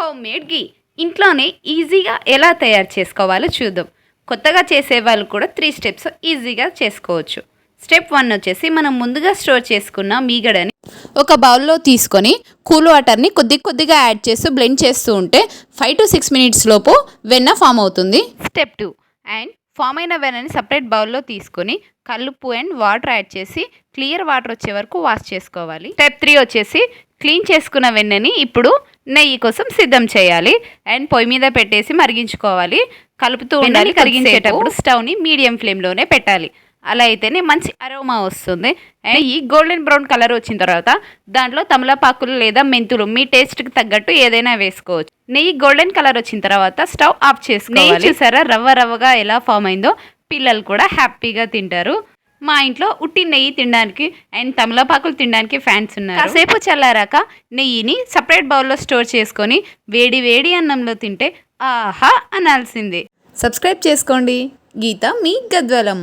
Home made గీ ఇంట్లోనే ఈజీగా ఎలా తయారు చేసుకోవాలో చూద్దాం. కొత్తగా చేసేవాళ్ళు కూడా 3 స్టెప్స్ ఈజీగా చేసుకోవచ్చు. స్టెప్ 1 వచ్చేసి మనం ముందుగా స్టోర్ చేసుకున్న మీగడని ఒక బౌల్లో తీసుకొని కూల్ వాటర్ని కొద్దిగా యాడ్ చేస్తూ బ్లెండ్ చేస్తూ ఉంటే 5 to 6 మినిట్స్ లోపు వెన్న ఫామ్ అవుతుంది. స్టెప్ 2 అండ్ ఫామ్ అయిన వెన్నని సపరేట్ బౌల్లో తీసుకొని కల్లుప్పు అండ్ వాటర్ యాడ్ చేసి క్లియర్ వాటర్ వచ్చే వరకు వాష్ చేసుకోవాలి. స్టెప్ 3 వచ్చేసి క్లీన్ చేసుకున్న వెన్నని ఇప్పుడు నెయ్యి కోసం సిద్ధం చేయాలి అండ్ పొయ్యి మీద పెట్టేసి మరిగించుకోవాలి. కలుపుతూ ఉండాలి. కరిగించేటప్పుడు స్టవ్ని మీడియం ఫ్లేమ్లోనే పెట్టాలి. అలా అయితేనే మంచి అరోమా వస్తుంది. అండ్ ఈ గోల్డెన్ బ్రౌన్ కలర్ వచ్చిన తర్వాత దాంట్లో తమలపాకులు లేదా మెంతులు మీ టేస్ట్కి తగ్గట్టు ఏదైనా వేసుకోవచ్చు. నెయ్యి గోల్డెన్ కలర్ వచ్చిన తర్వాత స్టవ్ ఆఫ్ చేసుకోవాలి. చూసారా రవ్వగా ఎలా ఫామ్ అయిందో. పిల్లలు కూడా హ్యాపీగా తింటారు. మా ఇంట్లో ఉట్టి నెయ్యి తినడానికి అండ్ తమలపాకులు తినడానికి ఫ్యాన్స్ ఉన్నారు. కాసేపు చల్లారాక నెయ్యిని సపరేట్ బౌల్లో స్టోర్ చేసుకొని వేడి అన్నంలో తింటే ఆహా అనాల్సిందే. సబ్స్క్రైబ్ చేసుకోండి. గీత మీ గద్వాలమ్మ.